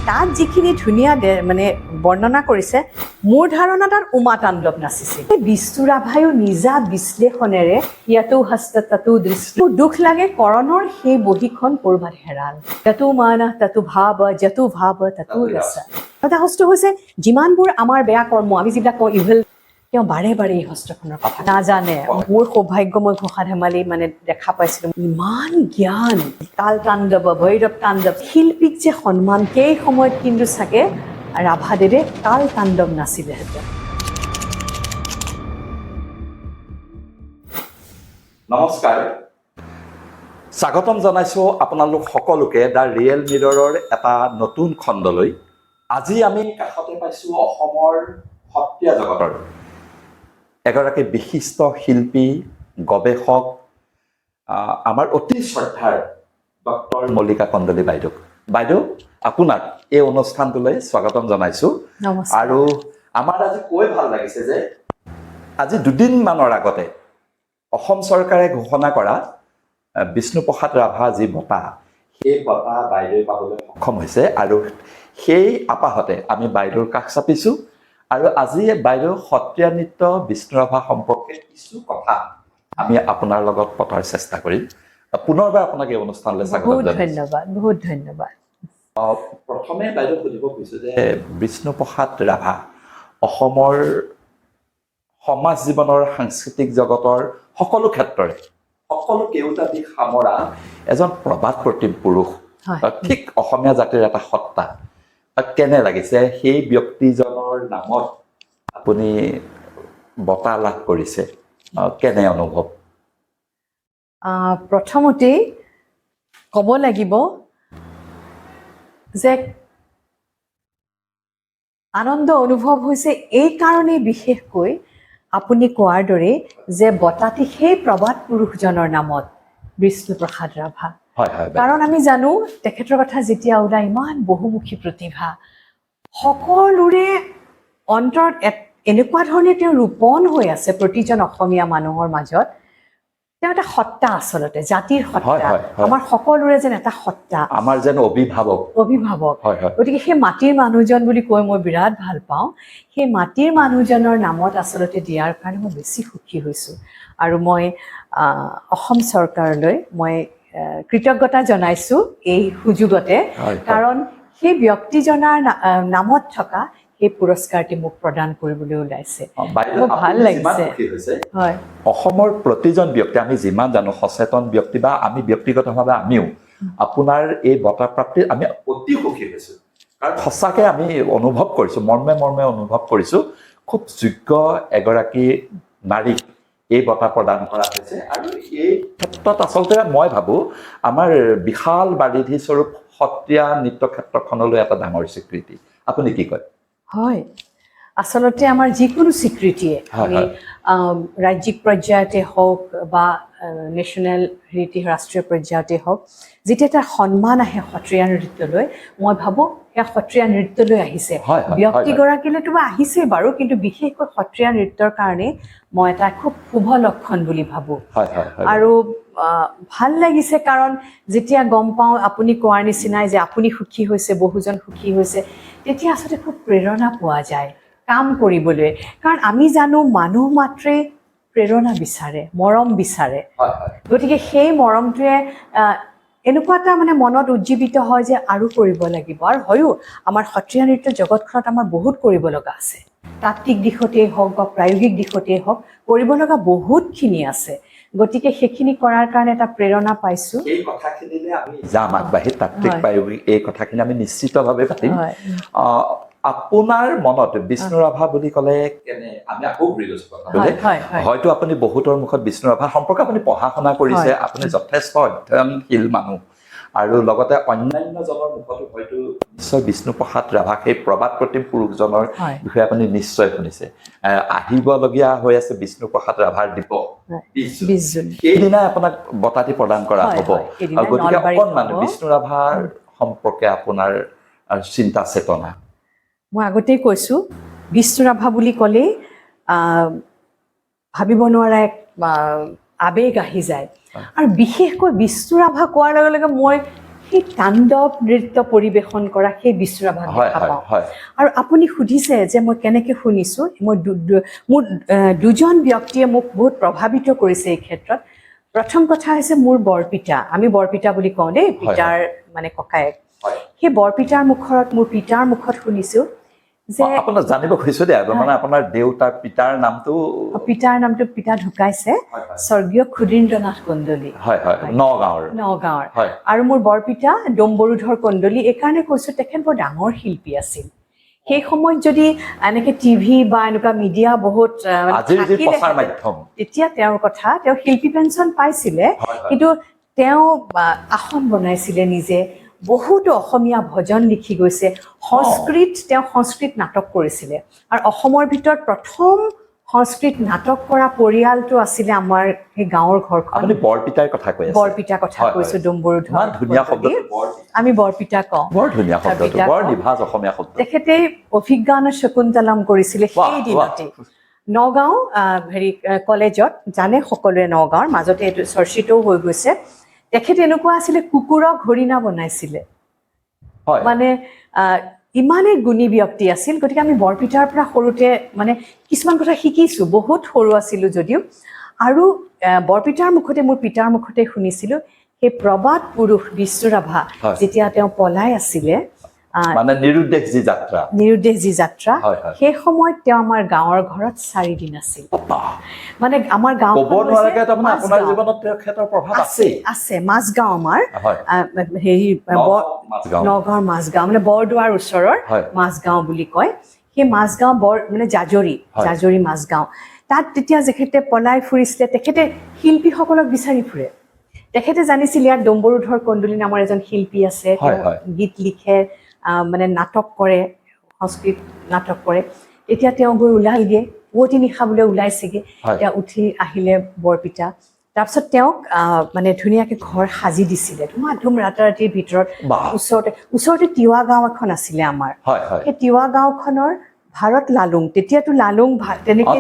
তাত যিখিনি ধুনীয়া মানে বৰ্ণনা কৰিছে মোৰ ধাৰণা তাত উমা তাণ্ডৱ নাচিছে বিষ্ণু ৰাভায়ো নিজা বিশ্লেষণেৰে ইয়াতো হস্ত তাতো দৃষ্টি দুখ লাগে কৰণৰ সেই বহীখন কৰবাত হেৰাল তাতো মানা তাতো ভাৱ যতো ভাৱ তাতো ৰস এটা হস্ত হৈছে যিমানবোৰ আমাৰ বেয়া কৰ্ম আমি যিবিলাক কওঁ ইভিল তেওঁ বাৰে বাৰে এই হস্তখনৰ কথা নাজানে মোৰ সৌভাগ্য মই ঘোষা ধেমালি মানে দেখা পাইছিলোঁ ইমান জ্ঞান কাল তাণ্ডৱ ভৈৰৱ তাণ্ডৱ শিল্পীক যে সন্মান সেই সময়ত কিন্তু চাগে ৰাভাদেৱে কাল তাণ্ডৱ নাচিলেহেঁতেন নমস্কাৰ স্বাগতম জনাইছোঁ আপোনালোক সকলোকে দ্য ৰিয়েল মিৰৰৰ এটা নতুন খণ্ডলৈ আজি আমি কাষতে পাইছোঁ অসমৰ সত্ৰীয়া জগতৰ এগৰাকী বিশিষ্ট শিল্পী গৱেষক আমাৰ অতি শ্ৰদ্ধাৰ ডক্টৰ মল্লিকা কন্দলি বাইদেউ আপোনাক এই অনুষ্ঠানটোলৈ স্বাগতম জনাইছোঁ আৰু আমাৰ আজি কৈ ভাল লাগিছে যে আজি দুদিনমানৰ আগতে অসম চৰকাৰে ঘোষণা কৰা বিষ্ণুপ্ৰসাদ ৰাভা যি বঁটা সেই বঁটা বাইদেৱে পাবলৈ সক্ষম হৈছে আৰু সেই আপাহতে আমি বাইদেউৰ কাষ চাপিছোঁ আৰু আজি বাইদেউ সত্ৰীয়া নৃত্য বিষ্ণু ৰাভা সম্পৰ্কে কিছু কথা আমি আপোনাৰ লগত পতাৰ চেষ্টা কৰিম পুনৰবাৰ আপোনাক এই অনুষ্ঠানলৈ স্বাগতম জনাইছোঁ বহুত ধন্যবাদ প্ৰথমে বাইদেউ সুধিব খুজিছোঁ যে বিষ্ণুপ্ৰসাদ ৰাভা অসমৰ সমাজ জীৱনৰ সাংস্কৃতিক জগতৰ সকলো ক্ষেত্ৰৰে সকলো কেওটা দিশ সামৰা এজন প্ৰবাদ প্ৰতিম পুৰুষ ঠিক অসমীয়া জাতিৰ এটা সত্তা কেনে লাগিছে সেই ব্যক্তিজনৰ নামত আপুনি বঁটা লাভ কৰিছে কেনে অনুভৱ প্ৰথমতেই ক'ব লাগিব যে আনন্দ অনুভৱ হৈছে এই কাৰণেই বিশেষকৈ আপুনি কোৱাৰ দৰে যে বঁটাটি সেই প্ৰবাদ পুৰুষজনৰ নামত বিষ্ণুপ্ৰসাদ ৰাভা কাৰণ আমি জানো তেখেতৰ কথা যেতিয়া ওলাই ইমান বহুমুখী প্ৰতিভা সকলোৰে অন্তৰত এনেকুৱা ধৰণে তেওঁ ৰোপণ হৈ আছে প্ৰতিজন অসমীয়া মানুহৰ মাজত তেওঁ এটা সত্তা আচলতে জাতিৰ সত্তা আমাৰ সকলোৰে যেন এটা সত্তা আমাৰ যেন অভিভাৱক গতিকে সেই মাটিৰ মানুহজন বুলি কৈ মই বিৰাট ভাল পাওঁ সেই মাটিৰ মানুহজনৰ নামত আচলতে দিয়াৰ কাৰণে মই বেছি সুখী হৈছোঁ আৰু মই অসম চৰকাৰলৈ মই কৃতজ্ঞতা জনাইছোঁ এই সুযোগতে কাৰণ সেই ব্যক্তিজনৰ নামত থকা সেই পুৰস্কাৰটি মোক প্ৰদান কৰিবলৈ ওলাইছে ভাল লাগিছে হয় অসমৰ প্ৰতিজন ব্যক্তি আমি যিমান জানো সচেতন ব্যক্তি বা আমি ব্যক্তিগতভাৱে আমিও আপোনাৰ এই বঁটা প্ৰাপ্তিত আমি অতি সুখী হৈছোঁ কাৰণ সঁচাকৈ আমি অনুভৱ কৰিছোঁ মৰ্মে অনুভৱ কৰিছোঁ খুব যোগ্য এগৰাকী নাৰীক এই বঁটা প্ৰদান কৰা হৈছে আৰু এই ক্ষেত্ৰত আচলতে মই ভাবোঁ আমাৰ বিশাল বাৰিধি স্বৰূপ সত্ৰীয়া নৃত্য ক্ষেত্ৰখনলৈ এটা ডাঙৰ স্বীকৃতি আপুনি কি কয় হয় আচলতে আমাৰ যিকোনো স্বীকৃতিয়ে আমি ৰাজ্যিক পৰ্যায়তে হওক বা নেশ্যনেল ৰাষ্ট্ৰীয় পৰ্যায়তে হওক যেতিয়া এটা সন্মান আহে সত্ৰীয়া নৃত্যলৈ মই ভাবোঁ সেয়া সত্ৰীয়া নৃত্যলৈ আহিছে ব্যক্তিগৰাকীলৈতো আহিছে বাৰু কিন্তু বিশেষকৈ সত্ৰীয়া নৃত্যৰ কাৰণে মই এটা খুব শুভ লক্ষণ বুলি ভাবোঁ আৰু ভাল লাগিছে কাৰণ যেতিয়া গম পাওঁ আপুনি কোৱাৰ নিচিনাই যে আপুনি সুখী হৈছে বহুজন সুখী হৈছে তেতিয়া আচলতে খুব প্ৰেৰণা পোৱা যায় কাম কৰিবলৈ কাৰণ আমি জানো মানুহ মাত্ৰে প্ৰেৰণা বিচাৰে মৰম বিচাৰে গতিকে সেই মৰমটোৱে এনেকুৱা এটা মানে মনত উজ্জীৱিত হয় যে আৰু কৰিব লাগিব আৰু হয়ো আমাৰ সত্ৰীয়া নৃত্য জগতখনত আমাৰ বহুত কৰিব লগা আছে তাত্ত্বিক দিশতেই হওক বা প্ৰায়োগিক দিশতেই হওক কৰিব লগা বহুতখিনি আছে গতিকে সেইখিনি কৰাৰ কাৰণে এটা প্ৰেৰণা পাইছোঁ এই কথাখিনিলে আমি যাম আগবাঢ়ি তাত্ত্বিক প্ৰায়োগিক এই কথাখিনি আমি নিশ্চিতভাৱে পাতিম আপোনাৰ মনত বিষ্ণু ৰাভা বুলি ক'লে কেনে আমি আকৌ ঘূৰি গৈছোঁ কথাটোলৈ হয়তো আপুনি বহুতৰ মুখত বিষ্ণু ৰাভা সম্পৰ্কে আপুনি পঢ়া শুনা কৰিছে আপুনি যথেষ্ট অধ্যয়নশীল মানুহ আৰু লগতে অন্যান্যজনৰ মুখতো হয়তো নিশ্চয় বিষ্ণুপ্ৰসাদ ৰাভা সেই প্ৰবাদ প্ৰতিম পুৰুষজনৰ বিষয়ে আপুনি নিশ্চয় শুনিছে আহিবলগীয়া হৈ আছে বিষ্ণুপ্ৰসাদ ৰাভাৰ দিৱস সেইদিনাই আপোনাক বঁটাটি প্ৰদান কৰা হ'ব গতিকে অকণমান বিষ্ণু ৰাভাৰ সম্পৰ্কে আপোনাৰ চিন্তা চেতনা মই আগতেই কৈছোঁ বিষ্ণু ৰাভা বুলি ক'লেই ভাবিব নোৱাৰা এক আবেগ আহি যায় আৰু বিশেষকৈ বিষ্ণু ৰাভা কোৱাৰ লগে লগে মই সেই তাণ্ডৱ নৃত্য পৰিৱেশন কৰা সেই বিশ্ব ৰাভাক দেখা পাওঁ আৰু আপুনি সুধিছে যে মই কেনেকৈ শুনিছোঁ মই মোৰ দুজন ব্যক্তিয়ে মোক বহুত প্ৰভাৱিত কৰিছে এই ক্ষেত্ৰত প্ৰথম কথা হৈছে মোৰ বৰপিতা আমি বৰপিতা বুলি কওঁ দেই পিতাৰ মানে ককায়েক সেই বৰপিতাৰ মুখত মোৰ পিতাৰ মুখত শুনিছোঁ যে আপোনাক জানিব খুজিছোঁ দে মানে আপোনাৰ দেউতাৰ পিতাৰ নামটো পিতা ঢুকাইছে স্বৰ্গীয় ক্ষুদীন্দ্ৰনাথ কন্দলি নগাঁৱৰ আৰু মোৰ বৰপিতা ডম্বৰুধৰ কন্দলি এইকাৰণে কৈছোঁ তেখেত বৰ ডাঙৰ শিল্পী আছিল সেই সময়ত যদি এনেকৈ টিভি বা এনেকুৱা মিডিয়া বহুত তেতিয়া তেওঁৰ কথা তেওঁ শিল্পী পেঞ্চন পাইছিলে কিন্তু তেওঁ আসন বনাইছিলে নিজে বহুতো অসমীয়া ভজন লিখি গৈছে সংস্কৃত নাটক কৰিছিলে আৰু অসমৰ ভিতৰত প্ৰথম সংস্কৃত নাটক কৰা পৰিয়ালটো আছিলে আমাৰ সেই গাঁৱৰ ঘৰখন আপুনি বৰপিতাৰ কথা কৈ আছে বৰপিতাৰ কথা কৈছোঁ ডম্বৰুধৰ ধুনীয়া শব্দ আমি বৰপিতা কওঁ বৰ ধুনীয়া শব্দটো বৰ নিভাঁজ অসমীয়া শব্দ তেখেতে অভিজ্ঞান শকুন্তলম কৰিছিলে সেই দিনতে নগাঁও কলেজত জানে সকলোৱে নগাঁৱৰ মাজতে এইটো চৰ্চিতও হৈ গৈছে তেখেত এনেকুৱা আছিলে কুকুৰক হৰিণা বনাইছিলে মানে ইমানেই গুণী ব্যক্তি আছিল গতিকে আমি বৰপিতাৰ পৰা সৰুতে মানে কিছুমান কথা শিকিছোঁ বহুত সৰু আছিলোঁ যদিও আৰু বৰপিতাৰ মুখতে মোৰ পিতাৰ মুখতে শুনিছিলোঁ সেই প্ৰবাদ পুৰুষ বিশ্ব ৰাভা যেতিয়া তেওঁ পলাই আছিলে মানে নিৰুদ্দেশ যি যাত্ৰা সেই সময়ত তেওঁ আমাৰ গাঁৱৰ ঘৰত 4 দিন আছিল মানে আমাৰ গাঁওখন আছে মাজগাঁও আমাৰ নগাঁৱৰ মাজগাঁও মানে বৰদোৱাৰ ওচৰৰ মাজগাঁও বুলি কয় সেই মাজগাঁও মানে জাজৰি মাজগাঁও তাত তেতিয়া যেখেতে পলাই ফুৰিছিলে তেখেতে শিল্পীসকলক বিচাৰি ফুৰে তেখেতে জানিছিল ইয়াত ডম্বৰুধৰ কন্দলি নামৰ এজন শিল্পী আছে গীত লিখে মানে নাটক কৰে সংস্কৃত নাটক কৰে এতিয়া তেওঁ গৈ ওলালগে পুৱতি নিশা বোলে ওলাইছেগে তেওঁ উঠি আহিলে বৰপিতা তাৰপিছত তেওঁক মানে ধুনীয়াকৈ ঘৰ সাজি দিছিলে ধুম ৰাতিৰ ভিতৰত ওচৰতে তিৱা গাঁও এখন আছিলে আমাৰ সেই তিৱা গাঁওখনৰ ভাৰত লালুং তেতিয়াতো লালুং তেনেকৈ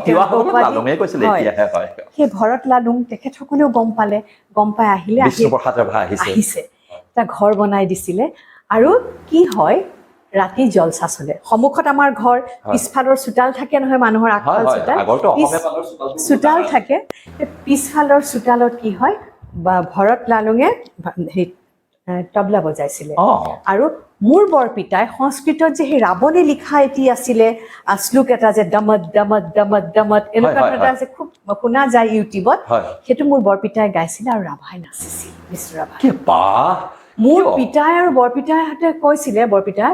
সেই ভৰত লালুং তেখেতসকলেও গম পাই আহিছে এটা ঘৰ বনাই দিছিলে আৰু কি হয় ৰাতি জলসা চলে সন্মুখত আমাৰ ঘৰ পিছফালৰ চোতাল থাকে নহয় মানুহৰ আগফাল চোতাল থাকে পিছফালৰ চোতালত কি হয় বা ভৰত লালুঙে তবলা বজাইছিলে আৰু মোৰ বৰপিতাই সংস্কৃতত যে সেই ৰাৱণে লিখা এটি আছিলে শ্লোক এটা যে দমত দমত দমত দমত এনেকুৱা এটা যে খুব শুনা যায় ইউটিউবত সেইটো মোৰ বৰপিতাই গাইছিলে আৰু ৰাভাই নাচিছিল বিশ্ব ৰাভা মোৰ পিতাই আৰু বৰপিতাইহঁতে কৈছিলে বৰপিতাই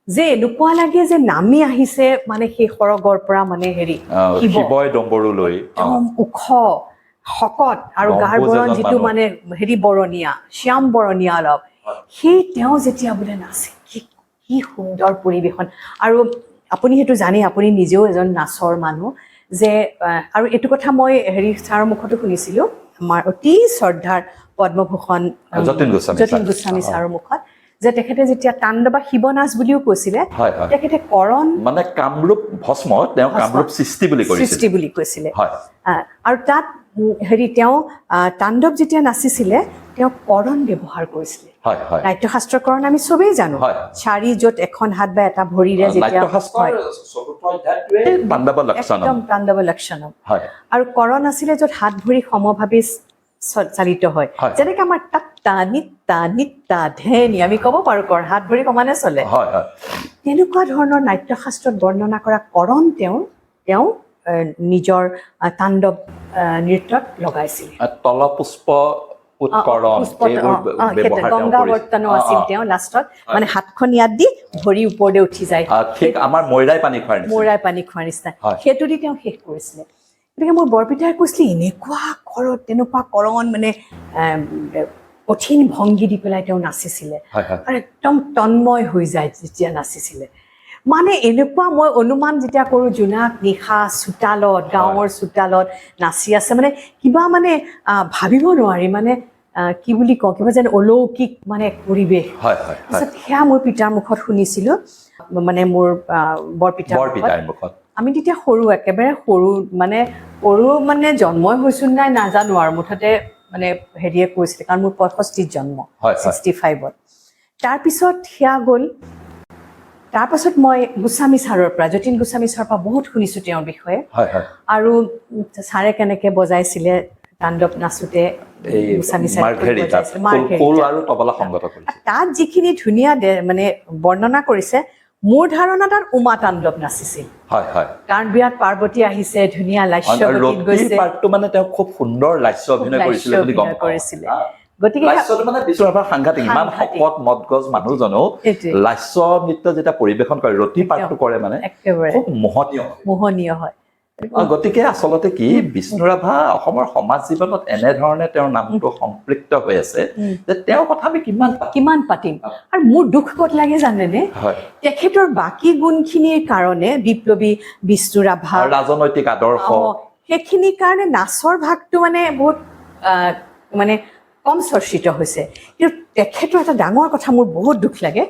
যে এনেকুৱা লাগে যে নামি আহিছে মানে সেই সৰগৰ পৰা মানে শিৱই ডম্বৰুলৈ ওখ শকত আৰু গাৰ বৰণ যিটো মানে বৰণীয়া শ্যাম বৰণীয়া অলপ সেই তেওঁ যেতিয়া বোলে নাচে কি সুন্দৰ পৰিৱেশন আৰু আপুনি সেইটো জানে আপুনি নিজেও এজন নাচৰ মানুহ যে আৰু এইটো কথা মই ছাৰৰ মুখতো শুনিছিলোঁ আমাৰ অতি শ্ৰদ্ধাৰ পদ্মভূষণ যতীন গোস্বামী ছাৰৰ মুখত যে তেখেতে যেতিয়া তাণ্ডৱ বা শিৱ নাচ বুলিও কৈছিলে তেখেতে কৰণ মানে কামৰূপ ভস্ম তেওঁ কামৰূপ সৃষ্টি বুলি কৈছিলে আৰু তাত তেওঁ তাণ্ডৱ যেতিয়া নাচিছিলে তেওঁ কৰণ ব্যৱহাৰ কৰিছিলে নাট্যশাস্ত্ৰকৰণ আমি চবেই জানো চাৰি য'ত এখন হাত বা এটা ভৰিৰে যেতিয়া একদম তাণ্ডৱ লক্ষণম আৰু কৰণ আছিলে য'ত হাত ভৰি সমভাৱে চালিত হয় যেনেকৈ আমাৰ তাত্তা নিত্তা নিত্তা ধেনি আমি ক'ব পাৰোঁ হাত ভৰি সমানে চলে তেনেকুৱা ধৰণৰ নাট্যশাস্ত্ৰত বৰ্ণনা কৰা কৰণ তেওঁ নিজৰ তাণ্ডৱ নৃত্যত লগাইছিল তলপুষ্প গংগাৱৰ্তনো আছিল তেওঁ লাষ্টত মানে হাতখন ইয়াত দি ভৰি ওপৰতে উঠি যায় ঠিক আমাৰ মৈৰাই পানী খোৱাৰ নিচিনা সেইটো দি তেওঁ শেষ কৰিছিলে গতিকে মোৰ বৰপিতাই কৈছিলে তেনেকুৱা কৰণ মানে কঠিন ভংগী দি পেলাই তেওঁ নাচিছিলে আৰু একদম তন্ময় হৈ যায় যেতিয়া নাচিছিলে মানে এনেকুৱা মই অনুমান যেতিয়া কৰোঁ জোনাক নিশা চোতালত গাঁৱৰ চোতালত নাচি আছে মানে কিবা মানে ভাবিব নোৱাৰি মানে কি বুলি কওঁ কিবা যেন অলৌকিক মানে পৰিৱেশ তাৰপিছত সেয়া মোৰ পিতাৰ মুখত শুনিছিলোঁ মানে মোৰ বৰপিতাৰ মুখত আমি তেতিয়া একেবাৰে সৰু মানে জন্মই হৈছোঁ নাই নাজানো আৰু মুঠতে মানে হেৰিয়ে কৈছিলে কাৰণ মোৰ 65 জন্ম 65ত তাৰপিছত সেয়া গ'ল তাৰপাছত মই গোস্বামী ছাৰৰ পৰা যতীন গোস্বামী ছাৰৰ পৰা বহুত শুনিছোঁ তেওঁৰ বিষয়ে আৰু ছাৰে কেনেকৈ বজাইছিলে তাণ্ডৱ নাচোতে গোস্বামী ছাৰে তাত যিখিনি ধুনীয়া মানে বৰ্ণনা কৰিছে মোৰ ধাৰণা তাত উমা তাণ্ডৱ নাচিছিল কাৰণ বিৰাট পাৰ্বতী আহিছে ধুনীয়া লাস্য গীত গৈছে মানে তেওঁ খুব সুন্দৰ লাস্য অভিনয় কৰিছিলে বুলি গম কৰিছিলে গতিকে লাস্যটো মানে বিষ্ণু ৰাভাৰ সাংঘাতিক ইমান শকত মদগজ মানুহজনো লাস্য নৃত্য যেতিয়া পৰিৱেশন কৰে ৰতি পাৰ্টটো কৰে মানে খুব মোহনীয় হয় গতিকে আচলতে কি বিষ্ণু ৰাভা অসমৰ সমাজ জীৱনত এনেধৰণে তেওঁৰ নামটো সম্পৃক্ত হৈ আছে যে তেওঁৰ কথা আমি কিমান পাতিম আৰু মোৰ দুখ ক'ত লাগে জানেনে তেখেতৰ বাকী গুণখিনিৰ কাৰণে বিপ্লৱী বিষ্ণু ৰাভা ৰাজনৈতিক আদৰ্শ সেইখিনিৰ কাৰণে নাচৰ ভাগটো মানে বহুত মানে কম চৰ্চিত হৈছে কিন্তু তেখেতৰ এটা ডাঙৰ কথা মোৰ বহুত দুখ লাগে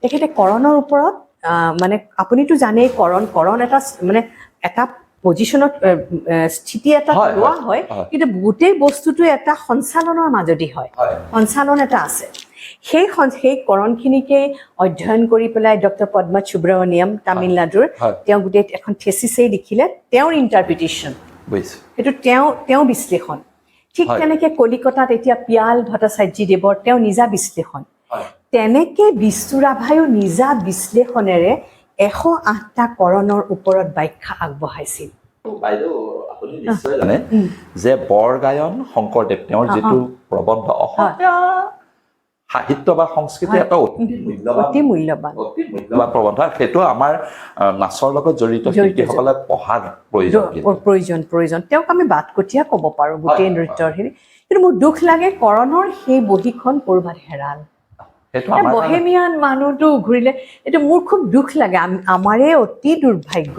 তেখেতে কৰণৰ ওপৰত মানে আপুনিতো জানেই কৰণ এটা মানে এটা পজিশ্যনত স্থিতি এটা লোৱা হয় কিন্তু গোটেই বস্তুটো এটা সঞ্চালনৰ মাজেদি হয় সঞ্চালন এটা আছে সেই কাৰণখিনিকে অধ্যয়ন কৰি পেলাই ডক্টৰ পদ্মা সুব্ৰমণিয়ম তামিলনাডুৰ তেওঁ গোটেই এখন থেচিছেই লিখিলে তেওঁৰ ইণ্টাৰপ্ৰিটেশ্যন সেইটো তেওঁ বিশ্লেষণ ঠিক তেনেকৈ কলিকতাত এতিয়া পিয়াল ভট্টাচাৰ্যদেৱৰ তেওঁ নিজা বিশ্লেষণ তেনেকৈ বিষ্ণু ৰাভায়ো নিজা বিশ্লেষণেৰে 108টা কৰণৰ ওপৰত ব্যাখ্যা আগবঢ়াইছিল বাইদেউ আপুনি নিশ্চয় জানে যে বৰগায়ন শংকৰদেৱ তেওঁৰ যিটো প্ৰবন্ধ অসমীয়া সাহিত্য বা সংস্কৃতি এটা অতি মূল্যৱান প্ৰবন্ধ সেইটো আমাৰ নাচৰ লগত জড়িত শিল্পীসকলে পঢ়াৰ প্ৰয়োজন তেওঁক আমি বাটকটীয়া ক'ব পাৰোঁ গোটেই নৃত্যৰ হেৰি কিন্তু মোৰ দুখ লাগে কৰণৰ সেই বহীখন ক'ৰবাত হেৰাল বহেমিয়ান মানুহটো ঘূৰিলে এইটো মোৰ খুব দুখ লাগে আমাৰে অতি দুৰ্ভাগ্য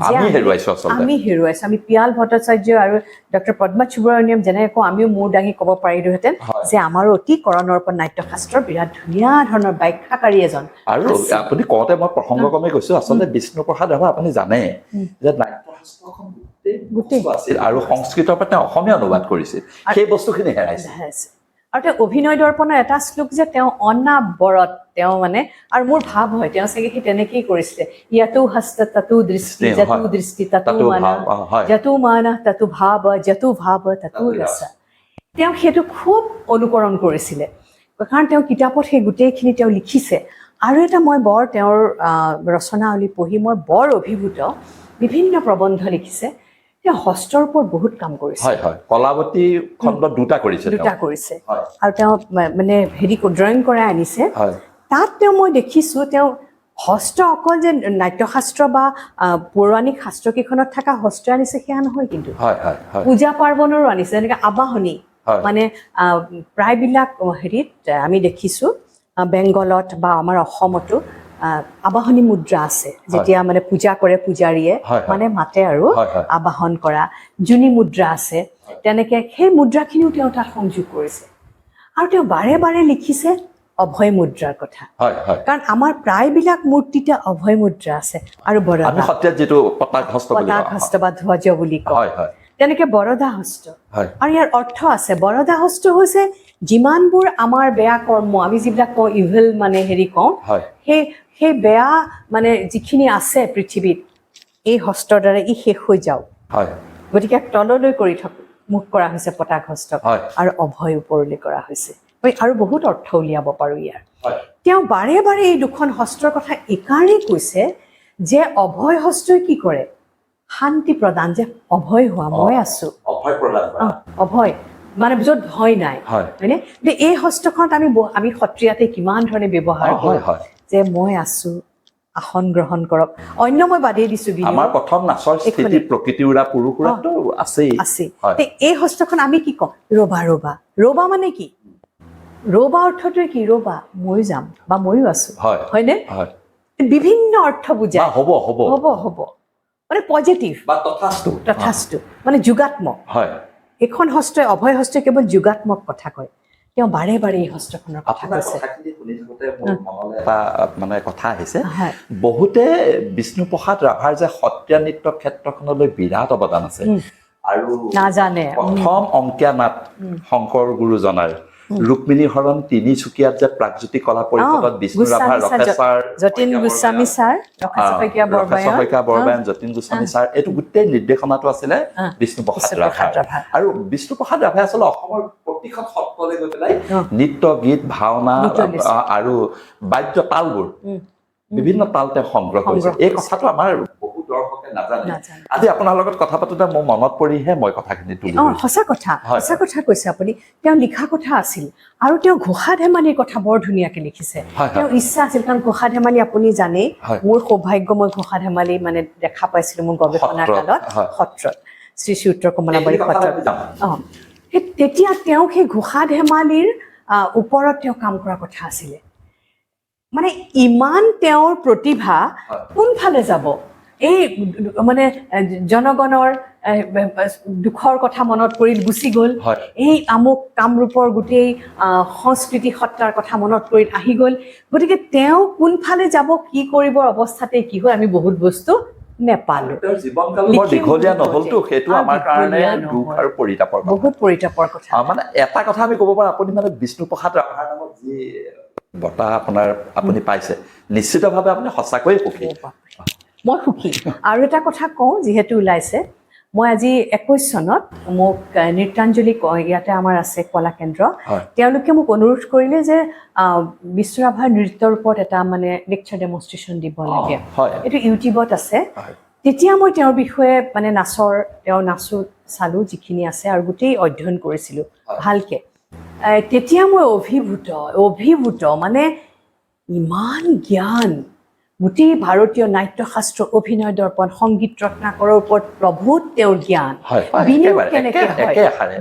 আমি হেৰুৱাইছোঁ আমি পিয়াল ভট্টাচাৰ্য আৰু ডক্টৰ পদ্মা সুব্ৰমণিয়ম যেনেকৈ কওঁ আমিও মূৰ দাঙি ক'ব পাৰিলোহেঁতেন যে আমাৰো অতি কৰণৰ ওপৰত নাট্যশাস্ত্ৰৰ বিৰাট ধুনীয়া ধৰণৰ ব্যাখ্যাকাৰী এজন আৰু আপুনি কওঁতে মই প্ৰসংগক্ৰমে কৈছোঁ আচলতে বিষ্ণুপ্ৰসাদ ৰাভা আপুনি জানে যে নাট্যশাস্ত্ৰখন গোটেই আছিল আৰু সংস্কৃতৰ পৰা তেওঁ অসমীয়া অনুবাদ কৰিছিল সেই বস্তুখিনি হেৰাইছে আৰু তেওঁ অভিনয় দৰ্পণৰ এটা শ্লোক যে তেওঁ অনাবৰত তেওঁ মানে আৰু মোৰ ভাৱ হয় তেওঁ চাগে সেই তেনেকেই কৰিছিলে ইয়াতো হস্ত তাতো দৃষ্টি যতো দৃষ্টি তাতো মানা তাতো ভাৱ যতো ভাৱ তাতো ৰস তেওঁ সেইটো খুব অনুকৰণ কৰিছিলে কাৰণ তেওঁ কিতাপত সেই গোটেইখিনি তেওঁ লিখিছে আৰু এটা মই বৰ তেওঁৰ ৰচনাৱলী পঢ়ি মই বৰ অভিভূত বিভিন্ন প্ৰবন্ধ লিখিছে তেওঁ হস্তৰ ওপৰত বহুত কাম কৰিছে কলাৱতী খণ্ড দুটা কৰিছে আৰু তেওঁ মানে হেৰি ড্ৰয়িং কৰাই আনিছে তাত তেওঁ মই দেখিছোঁ তেওঁ হস্ত অকল যে নাট্যশাস্ত্ৰ বা পৌৰাণিক শাস্ত্ৰকেইখনত থকা হস্ত আনিছে সেয়া নহয় কিন্তু পূজা পাৰ্বণৰো আনিছে যেনেকৈ আবাহনী মানে প্ৰায়বিলাক হেৰিত আমি দেখিছোঁ বেংগলত বা আমাৰ অসমতো আবাহনী মুদ্ৰা আছে যেতিয়া মানে পূজা কৰে পূজাৰীয়ে মানে মাতে আৰু আবাহন কৰা জুনি মুদ্ৰা আছে তেনেকৈ সেই মুদ্ৰাখিনিও তেওঁ তাত সংযোগ কৰিছে আৰু তেওঁ বাৰে বাৰে লিখিছে অভয় মুদ্ৰাৰ কথা কাৰণ আমাৰ প্ৰায়বিলাক মূৰ্তিতে অভয় মুদ্ৰা আছে আৰু পতাক হস্ত বা ধ্বজ বুলি কয় তেনেকৈ বৰদা হস্ত আৰু ইয়াৰ অৰ্থ আছে বৰদা হস্ত হৈছে যিমানবোৰ আমাৰ বেয়া কৰ্ম আমি যিবিলাক কওঁ ইভিল মানে হেৰি কওঁ সেই বেয়া মানে যিখিনি আছে পৃথিৱীত এই হস্তৰ দ্বাৰা ই শেষ হৈ যাওক গতিকে তললৈ কৰি মুখ কৰা হৈছে পতাক হস্তক আৰু অভয় ওপৰলৈ কৰা হৈছে আৰু বহুত অৰ্থ উলিয়াব পাৰোঁ ইয়াৰ তেওঁ বাৰে বাৰে এই দুখন হস্তৰ কথা এইকাৰণেই কৈছে যে অভয় হস্তই কি কৰে শান্তি প্ৰদান যে অভয় হোৱা মই আছোঁ অভয় মানে য'ত ভয় নাই হয়নে এই হস্তখনত আমি সত্ৰীয়াতে কিমান ধৰণে ব্যৱহাৰ কৰোঁ যে মই আছোঁ আসন গ্ৰহণ কৰক অন্য মই বাদেই দিছোঁ আমাৰ প্ৰথম নাচৰ স্থিতি প্ৰকৃতি উৰা পুৰুষুৰাটো আছেই এই হস্তখন আমি কি কওঁ ৰবা ৰবা ৰবা মানে কি ৰবা অৰ্থটোৱে কি ৰবা ময়ো যাম বা ময়ো আছোঁ হয়নে বিভিন্ন অৰ্থ বুজায় হ'ব হ'ব হ'ব হ'ব মানে পজিটিভ বা তথাস্তু মানে যোগাত্মক এখন হস্তই অভয় হস্তই কেৱল যোগাত্মক কথা কয় তেওঁ বাৰে বাৰে এই হস্তখনৰ কথা কৈছে এটা মানে কথা আহিছে বহুতে বিষ্ণুপ্ৰসাদ ৰাভাৰ যে সত্ৰীয়া নৃত্য ক্ষেত্ৰখনলৈ বিৰাট অৱদান আছে আৰু নাজানে প্ৰথম অংকীয়া নাট শংকৰ গুৰুজনাৰ ৰুক্মিণী হৰণ তিনিচুকীয়াত যে প্ৰাগজ্যোতি কলা পৰিষদত বিষ্ণু ৰাভা ৰকেশ্বৰ যতীন গোস্বামী ছাৰ ৰকেশ বৰবায়ন যতীন গোস্বামী ছাৰ এইটো গোটেই নিৰ্দেশনাটো আছিলে বিষ্ণুপ্ৰসাদ ৰাভাৰ আৰু বিষ্ণুপ্ৰসাদ ৰাভাই আচলতে অসমৰ প্ৰতিখন সত্ৰলৈ গৈ পেলাই নৃত্য গীত ভাওনা আৰু বাদ্য তালবোৰ বিভিন্ন তাল তেওঁ সংগ্ৰহ কৰিছে এই কথাটো আমাৰ বহু দৰ্শকে নাজানে আজি আপোনাৰ লগত কথা পাতোতে মোৰ মনত পৰিহে মই কথাখিনি তুলিলো সঁচা কথা কৈছে আপুনি তেওঁ লিখা কথা আছিল আৰু তেওঁ ঘোষা ধেমালিৰ কথা বৰ ধুনীয়াকে লিখিছে তেওঁ ইচ্ছা আছিল কাৰণ ঘোষা ধেমালি আপুনি জানেই মোৰ সৌভাগ্য মই ঘোষা ধেমালি মানে দেখা পাইছিলো মোৰ গৱেষণাৰ কালত সত্ৰত শ্ৰী শ্ৰী উত্তৰ কমলাবাৰী সত্ৰত তেতিয়া তেওঁ সেই ঘোষা ধেমালিৰ ওপৰত তেওঁ কাম কৰা কথা আছিলে মানে ইমান তেওঁৰ প্ৰতিভা কোনফালে যাব এই মানে জনগণৰ দুখৰ কথা মনত পৰিল গুচি গ'ল এই আমুক কামৰূপৰ গোটেই সংস্কৃতি সত্তাৰ কথা মনত পৰিল আহি গ'ল গতিকে তেওঁ কোনফালে যাব কি কৰিব অৱস্থাতে কি হয় আমি বহুত বস্তু নেপালো জীৱনকাল বৰ দীঘলীয়া নহলতো সেইটো আমাৰ কাৰণে দুখ আৰু পৰিতাপৰ কথা বহুত পৰিতাপৰ কথা মানে এটা কথা আমি ক'ব পাৰোঁ আপুনি মানে বিষ্ণুপ্ৰসাদ ৰাভাৰ নামত যি বঁটা আপুনি পাইছে নিশ্চিতভাৱে আপুনি সঁচাকৈয়ে সুখী মই সুখী আৰু এটা কথা কওঁ যিহেতু ওলাইছে মই আজি 21 চনত মোক নৃত্যাঞ্জলি ইয়াতে আমাৰ আছে কলা কেন্দ্ৰ তেওঁলোকে মোক অনুৰোধ কৰিলে যে বিষ্ণু ৰাভাৰ নৃত্যৰ ওপৰত এটা মানে লেকচাৰ ডেমনষ্ট্ৰেশ্যন দিব লাগে এইটো ইউটিউবত আছে তেতিয়া মই তেওঁৰ বিষয়ে মানে তেওঁৰ নাচো চালো যিখিনি আছে আৰু গোটেই অধ্যয়ন কৰিছিলোঁ ভালকে তেতিয়া মই অভিভূত মানে ইমান জ্ঞান গোটেই ভাৰতীয় নাট্যশাস্ত্ৰ অভিনয় দৰ্পণ সংগীত ৰত্নাকৰৰ ওপৰত প্ৰভূত তেওঁৰ জ্ঞান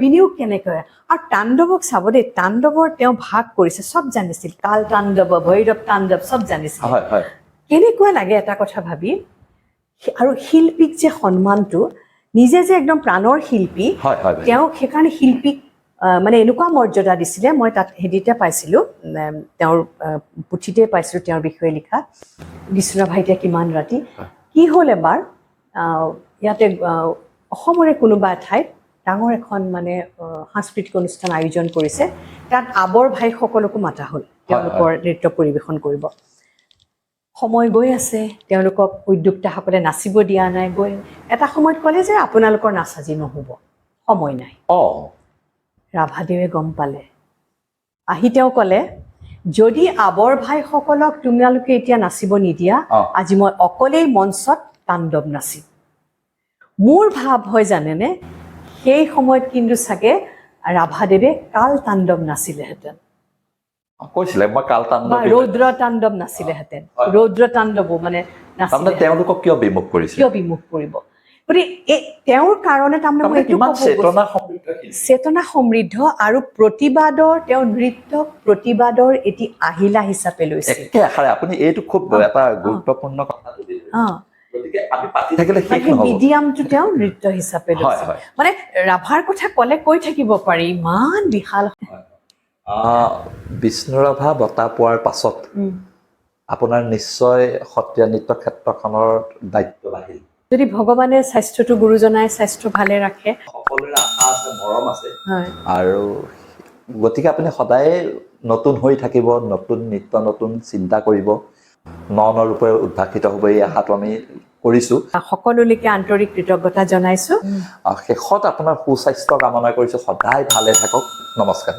বিনিয়োগ কেনেকৈ হয় আৰু তাণ্ডৱক চাব দেই তাণ্ডৱৰ তেওঁ ভাগ কৰিছে চব জানিছিল কাল তাণ্ডৱ ভৈৰৱ তাণ্ডৱ চব জানিছিল কেনেকুৱা লাগে এটা কথা ভাবি আৰু শিল্পীক যে সন্মানটো নিজে যে একদম প্ৰাণৰ শিল্পী তেওঁ সেইকাৰণে শিল্পীক মানে এনেকুৱা মৰ্যাদা দিছিলে মই তাত হেৰিতে পাইছিলোঁ তেওঁৰ পুথিতে পাইছিলোঁ তেওঁৰ বিষয়ে লিখা বিষ্ণু ৰাভা এতিয়া কিমান ৰাতি কি হ'ল এবাৰ ইয়াতে অসমৰে কোনোবা ঠাইত ডাঙৰ এখন মানে সাংস্কৃতিক অনুষ্ঠান আয়োজন কৰিছে তাত আবৰ ভাইসকলকো মাতা হ'ল তেওঁলোকৰ নৃত্য পৰিৱেশন কৰিব সময় গৈ আছে তেওঁলোকক উদ্যোক্তাসকলে নাচিব দিয়া নাই গৈ এটা সময়ত ক'লে যে আপোনালোকৰ নাচ আজি নহ'ব সময় নাই ৰাভাদেৱে গম পালে আহি তেওঁ ক'লে যদি আবৰ ভাইসকলক তোমালোকে এতিয়া নাচিব নিদিয়া আজি মই অকলেই মঞ্চত তাণ্ডৱ নাচিম মোৰ ভাৱ হয় জানেনে সেই সময়ত কিন্তু চাগে ৰাভাদেৱে কাল তাণ্ডৱ নাচিলেহেঁতেন কৈছিলে মই কাল তাণ্ডৱ ৰৌদ্ৰ তাণ্ডৱ নাচিলেহেঁতেন ৰৌদ্ৰ তাণ্ডৱো মানে তেওঁলোকক কিয় বিমুখ কৰিব গতিকে তেওঁৰ কাৰণে তাৰমানে মই এইটো চেতনা সমৃদ্ধ আৰু প্ৰতিবাদৰ তেওঁৰ নৃত্যক প্ৰতিবাদৰ এটি আহিলা হিচাপে লৈছে আপুনি এইটো খুব এটা গুৰুত্বপূৰ্ণ কথা মিডিয়ামটো তেওঁ নৃত্য হিচাপে লৈছে মানে ৰাভাৰ কথা ক'লে কৈ থাকিব পাৰি ইমান বিশাল বিষ্ণু ৰাভা বঁটা পোৱাৰ পাছত আপোনাৰ নিশ্চয় সত্ৰীয়া নৃত্য ক্ষেত্ৰখনৰ দায়িত্ব বাঢ়িল যদি ভগৱানে স্বাস্থ্যটো গুৰুজনাই স্বাস্থ্য ভালে ৰাখে সকলোৰে আশা আছে মৰম আছে আৰু গতিকে আপুনি সদায় নতুন হৈ থাকিব নতুন নৃত্য নতুন চিন্তা কৰিব ন ৰূপে উদ্ভাসিত হ'ব এই আশাটো আমি কৰিছোঁ সকলোলৈকে আন্তৰিক কৃতজ্ঞতা জনাইছোঁ শেষত আপোনাৰ সুস্বাস্থ্য কামনা কৰিছোঁ সদায় ভালে থাকক নমস্কাৰ